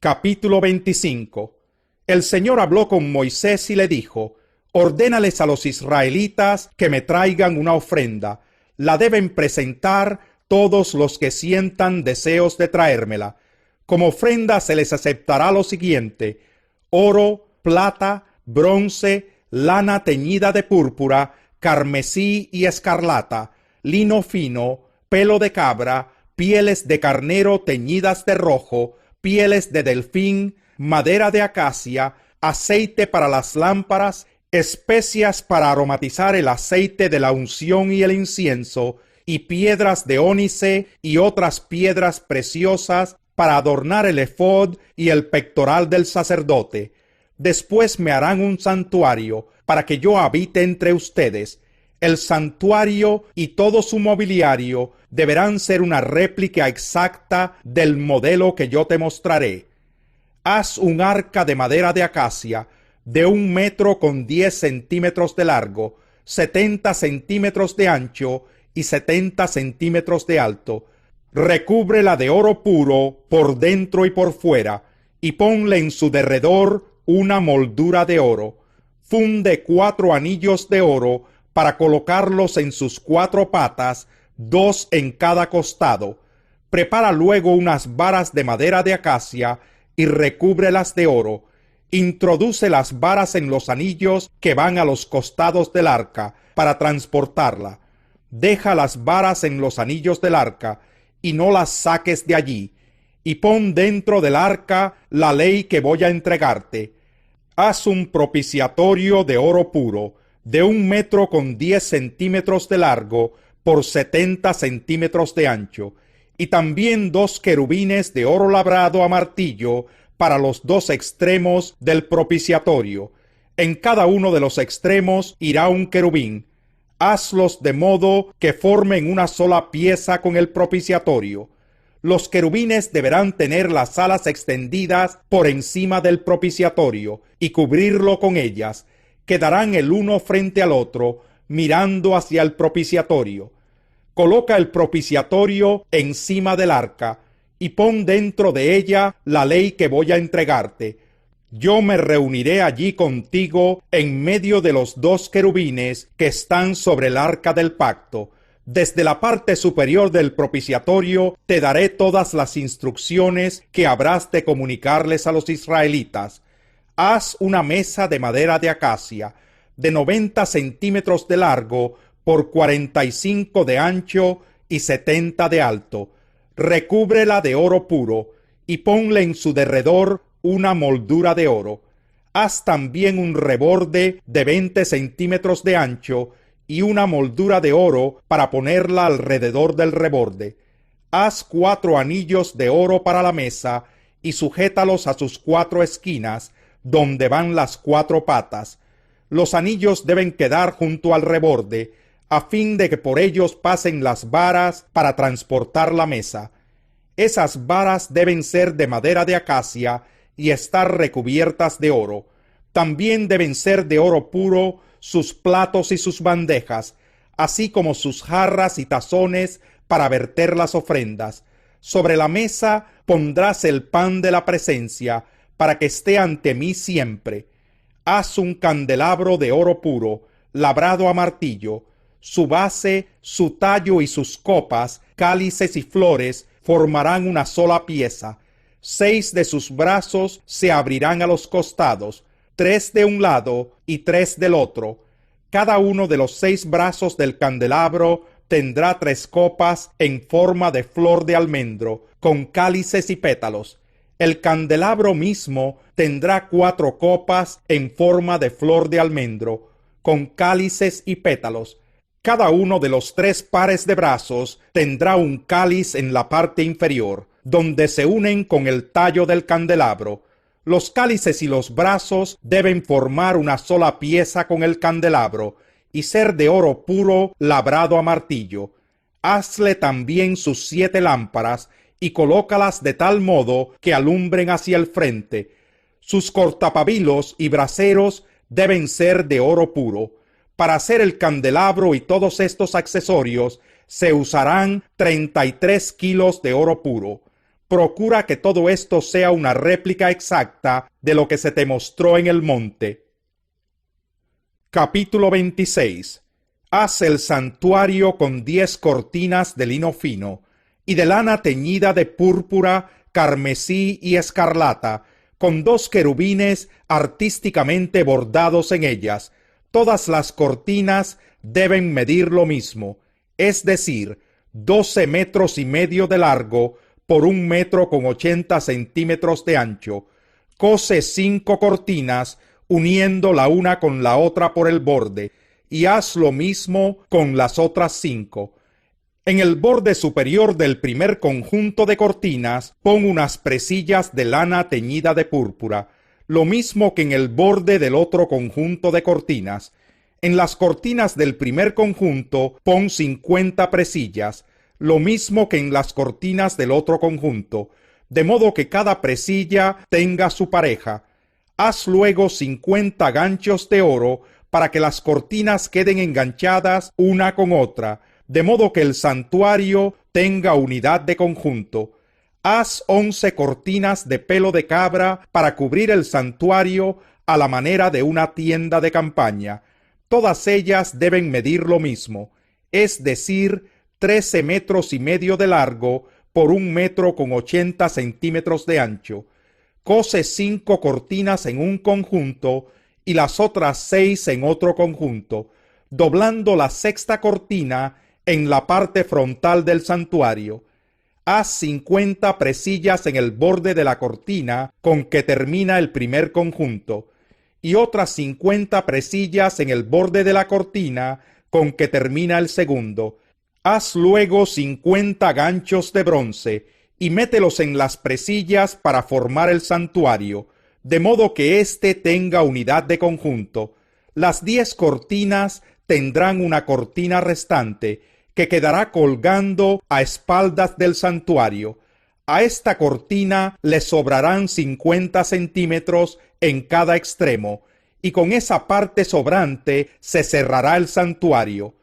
Capítulo 25. El Señor habló con Moisés y le dijo: ordénales a los israelitas que me traigan una ofrenda. La deben presentar todos los que sientan deseos de traérmela. Como ofrenda se les aceptará lo siguiente: oro, plata, bronce, lana teñida de púrpura, carmesí y escarlata, lino fino, pelo de cabra, pieles de carnero teñidas de rojo, pieles de delfín, madera de acacia, aceite para las lámparas, especias para aromatizar el aceite de la unción y el incienso, y piedras de ónice y otras piedras preciosas para adornar el efod y el pectoral del sacerdote. Después me harán un santuario para que yo habite entre ustedes. El santuario y todo su mobiliario deberán ser una réplica exacta del modelo que yo te mostraré. Haz un arca de madera de acacia de 1 metro con 10 centímetros de largo, 70 centímetros de ancho y 70 centímetros de alto. Recúbrela de oro puro por dentro y por fuera, y ponle en su derredor una moldura de oro. Funde 4 anillos de oro para colocarlos en sus 4 patas, 2 en cada costado. Prepara luego unas varas de madera de acacia y recúbrelas de oro. Introduce las varas en los anillos que van a los costados del arca para transportarla. Deja las varas en los anillos del arca y no las saques de allí, y pon dentro del arca la ley que voy a entregarte. Haz un propiciatorio de oro puro, de 1 metro con 10 centímetros de largo por 70 centímetros de ancho, y también 2 querubines de oro labrado a martillo para los 2 extremos del propiciatorio. En cada uno de los extremos irá un querubín. Hazlos de modo que formen una sola pieza con el propiciatorio. Los querubines deberán tener las alas extendidas por encima del propiciatorio y cubrirlo con ellas. Quedarán el uno frente al otro, mirando hacia el propiciatorio. Coloca el propiciatorio encima del arca y pon dentro de ella la ley que voy a entregarte. Yo me reuniré allí contigo en medio de los 2 querubines que están sobre el arca del pacto. Desde la parte superior del propiciatorio te daré todas las instrucciones que habrás de comunicarles a los israelitas. Haz una mesa de madera de acacia, de 90 centímetros de largo por 45 de ancho y 70 de alto. Recúbrela de oro puro y ponle en su derredor una moldura de oro. Haz también un reborde de 20 centímetros de ancho y una moldura de oro para ponerla alrededor del reborde. Haz 4 anillos de oro para la mesa y sujétalos a sus 4 esquinas, donde van las 4 patas. Los anillos deben quedar junto al reborde, a fin de que por ellos pasen las varas para transportar la mesa. Esas varas deben ser de madera de acacia y estar recubiertas de oro. También deben ser de oro puro sus platos y sus bandejas, así como sus jarras y tazones para verter las ofrendas. Sobre la mesa pondrás el pan de la presencia, para que esté ante mí siempre. Haz un candelabro de oro puro, labrado a martillo. Su base, su tallo y sus copas, cálices y flores formarán una sola pieza. 6 de sus brazos se abrirán a los costados, 3 de un lado y 3 del otro. Cada uno de los 6 brazos del candelabro tendrá 3 copas en forma de flor de almendro, con cálices y pétalos. El candelabro mismo tendrá 4 copas en forma de flor de almendro, con cálices y pétalos. Cada uno de los 3 pares de brazos tendrá un cáliz en la parte inferior, donde se unen con el tallo del candelabro. Los cálices y los brazos deben formar una sola pieza con el candelabro y ser de oro puro labrado a martillo. Hazle también sus 7 lámparas y colócalas de tal modo que alumbren hacia el frente. Sus cortapabilos y braseros deben ser de oro puro. Para hacer el candelabro y todos estos accesorios se usarán 33 kilos de oro puro. Procura que todo esto sea una réplica exacta de lo que se te mostró en el monte. Capítulo 26. Haz el santuario con 10 cortinas de lino fino, y de lana teñida de púrpura, carmesí y escarlata, con 2 querubines artísticamente bordados en ellas. Todas las cortinas deben medir lo mismo, es decir, 12 metros y medio de largo por 1 metro con 80 centímetros de ancho. Cose 5 cortinas, uniendo la una con la otra por el borde, y haz lo mismo con las otras 5. En el borde superior del primer conjunto de cortinas, pon unas presillas de lana teñida de púrpura, lo mismo que en el borde del otro conjunto de cortinas. En las cortinas del primer conjunto, pon 50 presillas, lo mismo que en las cortinas del otro conjunto, de modo que cada presilla tenga su pareja. Haz luego 50 ganchos de oro para que las cortinas queden enganchadas una con otra, de modo que el santuario tenga unidad de conjunto. Haz 11 cortinas de pelo de cabra para cubrir el santuario a la manera de una tienda de campaña. Todas ellas deben medir lo mismo, es decir, 13 metros y medio de largo por 1 metro con 80 centímetros de ancho. Cose 5 cortinas en un conjunto y las otras 6 en otro conjunto, doblando la 6ª cortina en la parte frontal del santuario. Haz 50 presillas en el borde de la cortina con que termina el primer conjunto, y otras 50 presillas en el borde de la cortina con que termina el segundo. Haz luego 50 ganchos de bronce, y mételos en las presillas para formar el santuario, de modo que éste tenga unidad de conjunto. Las 10 cortinas tendrán una cortina restante, que quedará colgando a espaldas del santuario. A esta cortina le sobrarán 50 centímetros en cada extremo, y con esa parte sobrante se cerrará el santuario.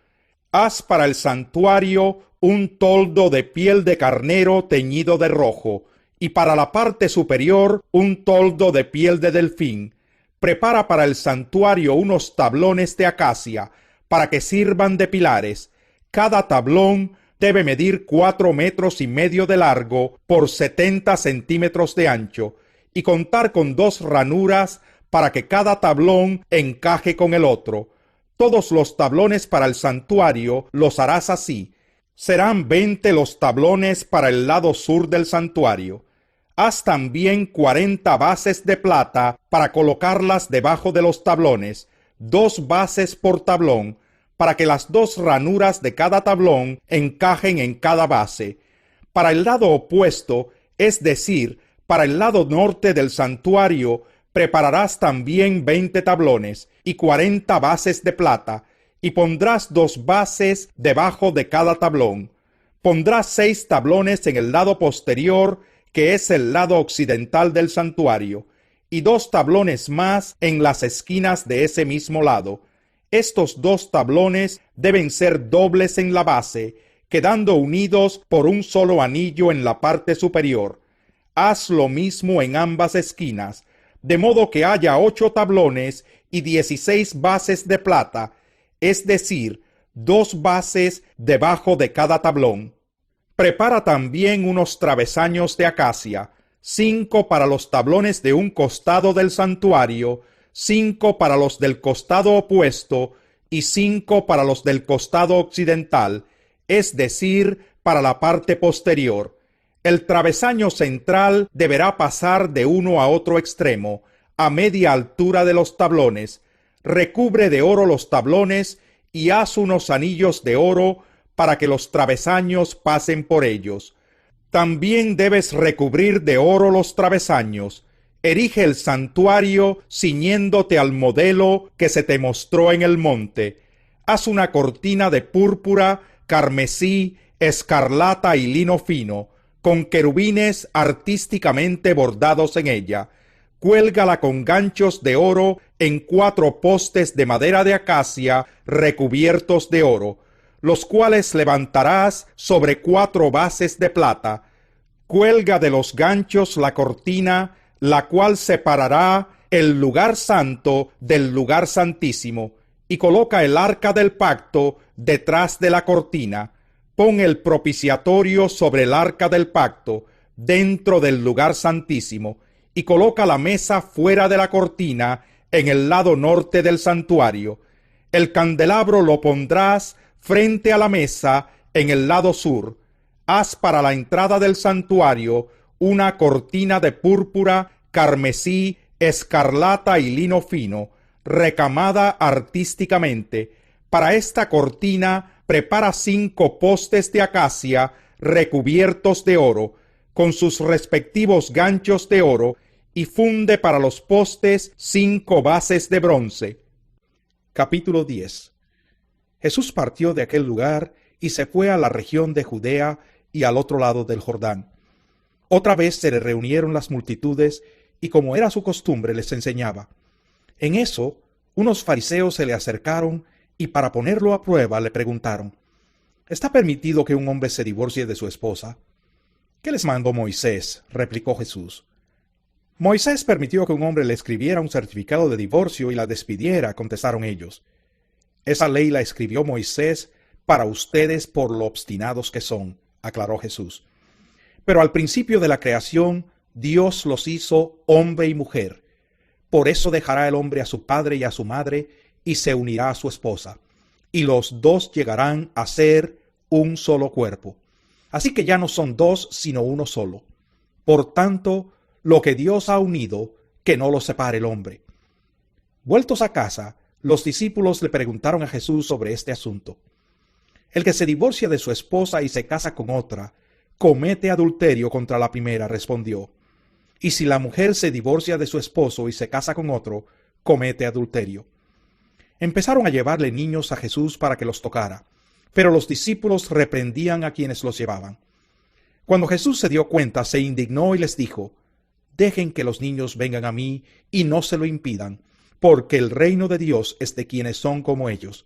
Haz para el santuario un toldo de piel de carnero teñido de rojo, y para la parte superior un toldo de piel de delfín. Prepara para el santuario unos tablones de acacia, para que sirvan de pilares. Cada tablón debe medir 4 metros y medio de largo por 70 centímetros de ancho, y contar con 2 ranuras para que cada tablón encaje con el otro. Todos los tablones para el santuario los harás así. Serán 20 los tablones para el lado sur del santuario. Haz también 40 bases de plata para colocarlas debajo de los tablones, 2 bases por tablón, para que las 2 ranuras de cada tablón encajen en cada base. Para el lado opuesto, es decir, para el lado norte del santuario, prepararás también 20 tablones y 40 bases de plata, y pondrás 2 bases debajo de cada tablón. Pondrás 6 tablones en el lado posterior, que es el lado occidental del santuario, y 2 tablones más en las esquinas de ese mismo lado. Estos 2 tablones deben ser dobles en la base, quedando unidos por un solo anillo en la parte superior. Haz lo mismo en ambas esquinas, de modo que haya 8 tablones y 16 bases de plata, es decir, 2 bases debajo de cada tablón. Prepara también unos travesaños de acacia, 5 para los tablones de un costado del santuario, 5 para los del costado opuesto y 5 para los del costado occidental, es decir, para la parte posterior. El travesaño central deberá pasar de uno a otro extremo, a media altura de los tablones. Recubre de oro los tablones y haz unos anillos de oro para que los travesaños pasen por ellos. También debes recubrir de oro los travesaños. Erige el santuario ciñéndote al modelo que se te mostró en el monte. Haz una cortina de púrpura, carmesí, escarlata y lino fino, con querubines artísticamente bordados en ella. Cuélgala con ganchos de oro en 4 postes de madera de acacia recubiertos de oro, los cuales levantarás sobre 4 bases de plata. cuelga de los ganchos la cortina, la cual separará el lugar santo del lugar santísimo, y coloca el arca del pacto detrás de la cortina. Pon el propiciatorio sobre el arca del pacto, dentro del lugar santísimo, y coloca la mesa fuera de la cortina, en el lado norte del santuario. El candelabro lo pondrás frente a la mesa, en el lado sur. Haz para la entrada del santuario una cortina de púrpura, carmesí, escarlata y lino fino, recamada artísticamente. Para esta cortina prepara 5 postes de acacia recubiertos de oro, con sus respectivos ganchos de oro, y funde para los postes 5 bases de bronce. Capítulo 10. Jesús partió de aquel lugar y se fue a la región de Judea y al otro lado del Jordán. Otra vez se le reunieron las multitudes, y como era su costumbre les enseñaba. En eso, unos fariseos se le acercaron y para ponerlo a prueba le preguntaron: ¿Está permitido que un hombre se divorcie de su esposa? ¿Qué les mandó Moisés?, replicó Jesús. Moisés permitió que un hombre le escribiera un certificado de divorcio y la despidiera, contestaron ellos. Esa ley la escribió Moisés para ustedes por lo obstinados que son, aclaró Jesús. Pero al principio de la creación, Dios los hizo hombre y mujer. Por eso dejará el hombre a su padre y a su madre, y se unirá a su esposa, y los dos llegarán a ser un solo cuerpo. Así que ya no son dos, sino uno solo. Por tanto, lo que Dios ha unido, que no lo separe el hombre. Vueltos a casa, los discípulos le preguntaron a Jesús sobre este asunto. El que se divorcia de su esposa y se casa con otra, comete adulterio contra la primera, respondió. Y si la mujer se divorcia de su esposo y se casa con otro, comete adulterio. Empezaron a llevarle niños a Jesús para que los tocara, pero los discípulos reprendían a quienes los llevaban. Cuando Jesús se dio cuenta, se indignó y les dijo: Dejen que los niños vengan a mí y no se lo impidan, porque el reino de Dios es de quienes son como ellos.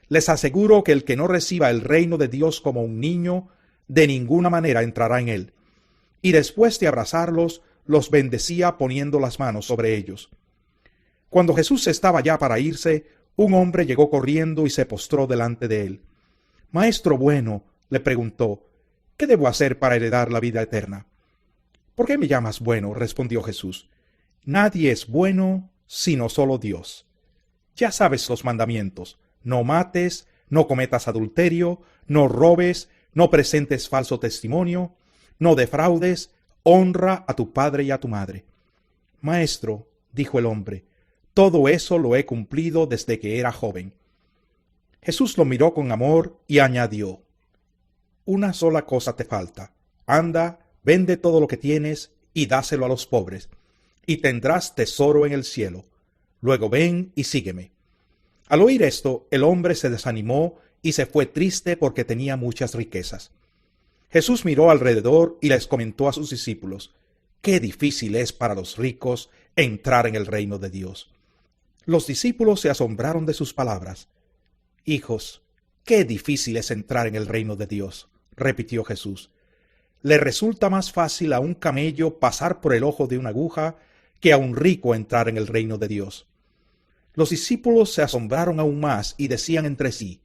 Les aseguro que el que no reciba el reino de Dios como un niño, de ninguna manera entrará en él. Y después de abrazarlos, los bendecía poniendo las manos sobre ellos. Cuando Jesús estaba ya para irse, un hombre llegó corriendo y se postró delante de él. Maestro bueno, le preguntó, ¿qué debo hacer para heredar la vida eterna? ¿Por qué me llamas bueno?, respondió Jesús. Nadie es bueno sino solo Dios. Ya sabes los mandamientos: no mates, no cometas adulterio, no robes, no presentes falso testimonio, no defraudes, honra a tu padre y a tu madre. Maestro, dijo el hombre, todo eso lo he cumplido desde que era joven. Jesús lo miró con amor y añadió: Una sola cosa te falta. Anda, vende todo lo que tienes y dáselo a los pobres, y tendrás tesoro en el cielo. Luego ven y sígueme. Al oír esto, el hombre se desanimó y se fue triste porque tenía muchas riquezas. Jesús miró alrededor y les comentó a sus discípulos: Qué difícil es para los ricos entrar en el reino de Dios. Los discípulos se asombraron de sus palabras. Hijos, qué difícil es entrar en el reino de Dios, repitió Jesús. Le resulta más fácil a un camello pasar por el ojo de una aguja que a un rico entrar en el reino de Dios. Los discípulos se asombraron aún más y decían entre sí: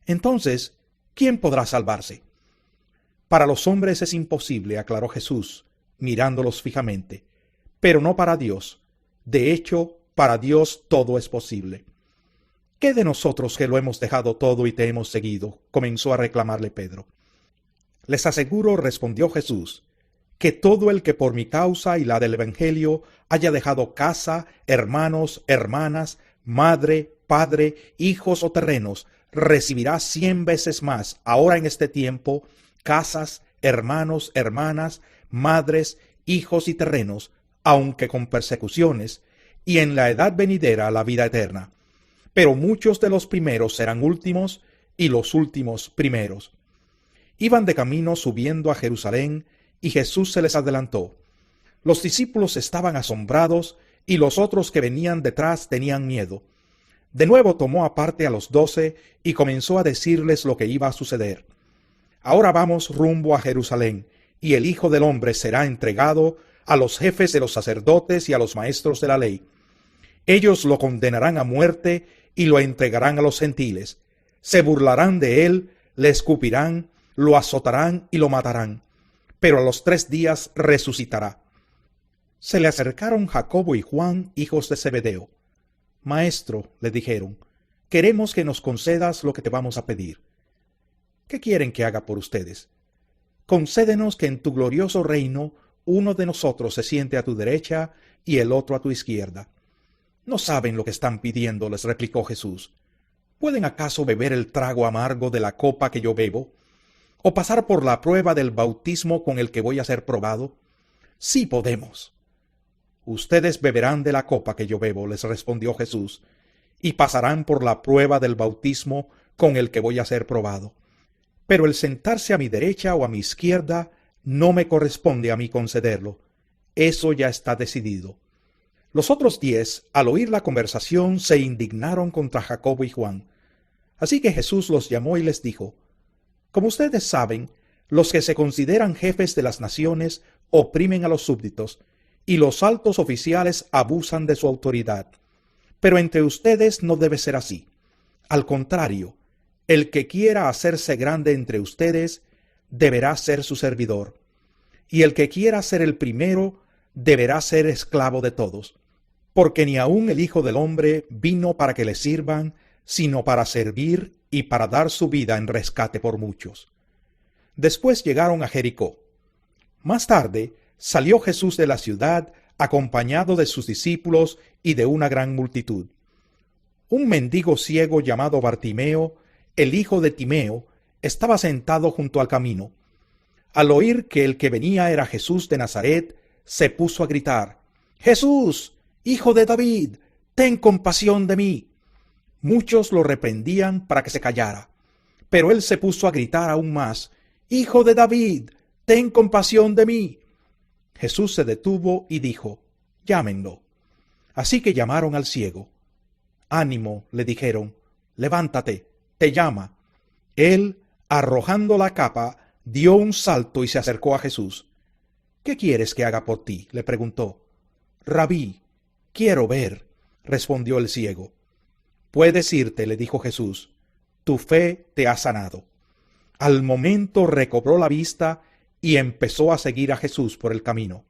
Entonces, ¿quién podrá salvarse? Para los hombres es imposible, aclaró Jesús, mirándolos fijamente, pero no para Dios. De hecho, para Dios todo es posible. ¿Qué de nosotros que lo hemos dejado todo y te hemos seguido?, comenzó a reclamarle Pedro. Les aseguro, respondió Jesús, que todo el que por mi causa y la del Evangelio haya dejado casa, hermanos, hermanas, madre, padre, hijos o terrenos, recibirá 100 veces más ahora en este tiempo, casas, hermanos, hermanas, madres, hijos y terrenos, aunque con persecuciones, y en la edad venidera la vida eterna. Pero muchos de los primeros serán últimos, y los últimos primeros. Iban de camino subiendo a Jerusalén, y Jesús se les adelantó. Los discípulos estaban asombrados, y los otros que venían detrás tenían miedo. De nuevo tomó aparte a los 12, y comenzó a decirles lo que iba a suceder. Ahora vamos rumbo a Jerusalén, y el Hijo del Hombre será entregado a los jefes de los sacerdotes y a los maestros de la ley. Ellos lo condenarán a muerte y lo entregarán a los gentiles. Se burlarán de él, le escupirán, lo azotarán y lo matarán, pero a los 3 días resucitará. Se le acercaron Jacobo y Juan, hijos de Zebedeo. Maestro, le dijeron, queremos que nos concedas lo que te vamos a pedir. ¿Qué quieren que haga por ustedes? Concédenos que en tu glorioso reino uno de nosotros se siente a tu derecha y el otro a tu izquierda. No saben lo que están pidiendo, les replicó Jesús. ¿Pueden acaso beber el trago amargo de la copa que yo bebo? ¿O pasar por la prueba del bautismo con el que voy a ser probado? Sí podemos. Ustedes beberán de la copa que yo bebo, les respondió Jesús, y pasarán por la prueba del bautismo con el que voy a ser probado. Pero el sentarse a mi derecha o a mi izquierda no me corresponde a mí concederlo. Eso ya está decidido. Los otros 10, al oír la conversación, se indignaron contra Jacobo y Juan. Así que Jesús los llamó y les dijo, como ustedes saben, los que se consideran jefes de las naciones oprimen a los súbditos, y los altos oficiales abusan de su autoridad. Pero entre ustedes no debe ser así. Al contrario, el que quiera hacerse grande entre ustedes deberá ser su servidor, y el que quiera ser el primero deberá ser esclavo de todos, porque ni aun el Hijo del Hombre vino para que le sirvan, sino para servir y para dar su vida en rescate por muchos. Después llegaron a Jericó. Más tarde salió Jesús de la ciudad, acompañado de sus discípulos y de una gran multitud. Un mendigo ciego llamado Bartimeo, el hijo de Timeo, estaba sentado junto al camino. Al oír que el que venía era Jesús de Nazaret, se puso a gritar, «Jesús, hijo de David, ten compasión de mí». Muchos lo reprendían para que se callara, pero él se puso a gritar aún más, «Hijo de David, ten compasión de mí». Jesús se detuvo y dijo, «Llámenlo». Así que llamaron al ciego. «Ánimo», le dijeron, «levántate, te llama». Él, arrojando la capa, dio un salto y se acercó a Jesús. «¿Qué quieres que haga por ti?», le preguntó. «Rabí, quiero ver», respondió el ciego. «Puedes irte», le dijo Jesús, «tu fe te ha sanado». Al momento recobró la vista y empezó a seguir a Jesús por el camino.